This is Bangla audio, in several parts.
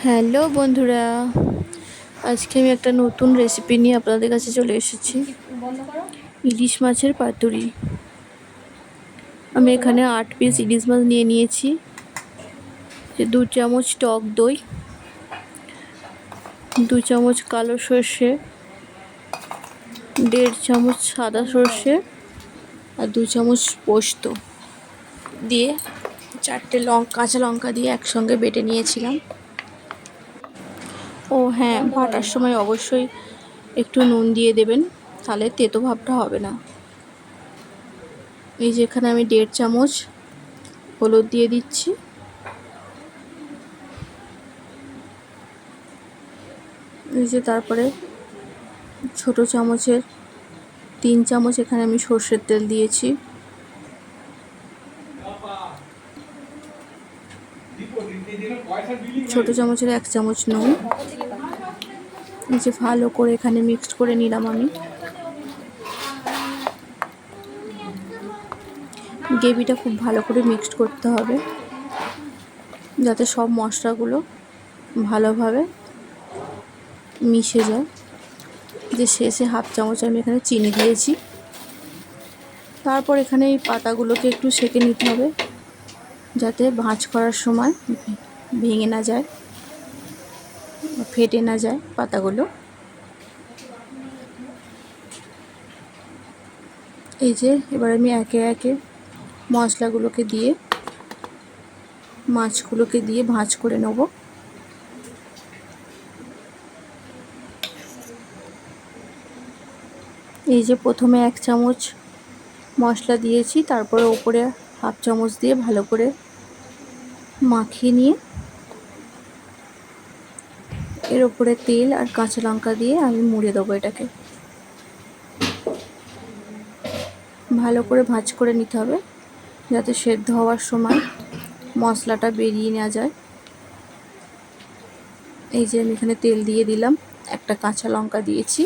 হ্যালো বন্ধুরা, আজকে আমি একটা নতুন রেসিপি নিয়ে আপনাদের কাছে চলে এসেছি। ইলিশ মাছের পাতুরি। আমি এখানে 8 পিস ইলিশ মাছ নিয়ে নিয়েছি। 2 চামচ টক দই, 2 চামচ কালো সর্ষে, 1.5 চামচ সাদা সর্ষে আর 2 চামচ পোস্ত দিয়ে 4টে কাঁচা লঙ্কা দিয়ে একসঙ্গে বেটে নিয়েছিলাম। ও হ্যাঁ, বাটার সময় অবশ্যই একটু নুন দিয়ে দেবেন, তাহলে তেতো ভাবটা হবে না। এই যে এখানে আমি 1.5 চামচ হলুদ দিয়ে দিচ্ছি। এই যে তারপরে ছোট চামচের 3 চামচ এখানে আমি সর্ষের তেল দিয়েছি। ছোট চামচের 1 চামচ নুন। এই যে ভালো করে এখানে মিক্সড করে নিলাম আমি। গ্রেভিটা খুব ভালো করে মিক্সড করতে হবে, যাতে সব মশলাগুলো ভালোভাবে মিশে যায়। যে শেষে 1/2 চামচ আমি এখানে চিনি দিয়েছি। তারপর এখানে এই পাতাগুলোকে একটু সেঁকে নিতে হবে, যাতে ভাঁজ করার সময় ভেঙে না যায়, ফেটে না যায় পাতাগুলো। এই যে এবার আমি একে একে মশলাগুলোকে দিয়ে মাছগুলোকে দিয়ে ভাঁজ করে নেব। এই যে প্রথমে 1 চামচ মশলা দিয়েছি, তারপরে ওপরে 1/2 চামচ দিয়ে ভালো করে মাখিয়ে নিয়ে এর ওপরে তেল আর কাঁচা লঙ্কা দিয়ে আমি মুড়ে দেবো। এটাকে ভালো করে ভাঁজ করে নিতে হবে, যাতে সেদ্ধ হওয়ার সময় মশলাটা বেরিয়ে না যায়। এই যে আমি এখানে তেল দিয়ে দিলাম, একটা কাঁচা লঙ্কা দিয়েছি।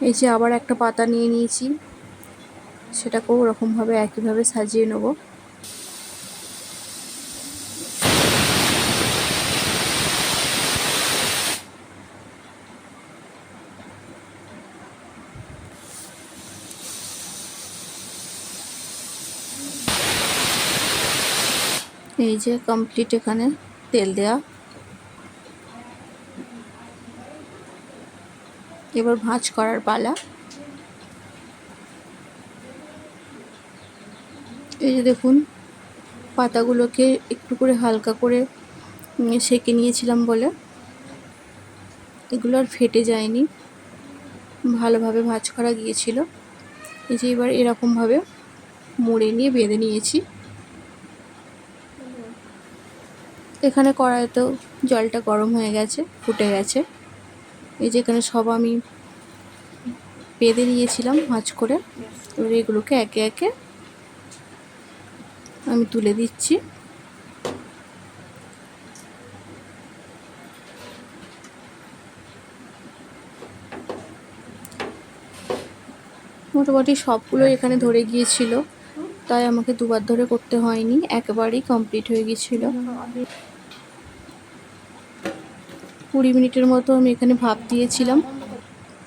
এই যে আবার একটা পাতা নিয়ে নিয়েছি, সেটাকেও ওরকমভাবে একইভাবে সাজিয়ে নেব। এই যে কমপ্লিট এখানে তেল দেয়া। এবার ভাঁজ করার পালা। এই যে দেখুন, পাতাগুলোকে একটু করে হালকা করে সেঁকে নিয়েছিলাম বলে এগুলো আর ফেটে যায়নি, ভালোভাবে ভাঁজ করা গিয়েছিল। এই যে এবার এরকমভাবে মুড়ে নিয়ে বেঁধে নিয়েছি। এখানে কড়াইতেও জলটা গরম হয়ে গেছে, ফুটে গেছে। এই যে এখানে সব আমি বেঁধে নিয়েছিলাম ভাঁজ করে। এবার এগুলোকে একে একে আমি তুলে দিচ্ছি। মোটামুটি সবগুলো এখানে ধরে গিয়েছিল, তাই আমাকে দুবার ধরে করতে হয়নি, একেবারেই কমপ্লিট হয়ে গিয়েছিল। 20 মিনিটের মতো আমি এখানে ভাপ দিয়েছিলাম।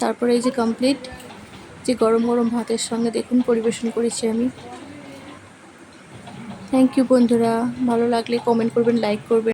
তারপরে এই যে কমপ্লিট, যে গরম গরম ভাতের সঙ্গে দেখুন পরিবেশন করেছি আমি। থ্যাংক ইউ বন্ধুরা, ভালো লাগলে কমেন্ট করবেন, লাইক করবেন।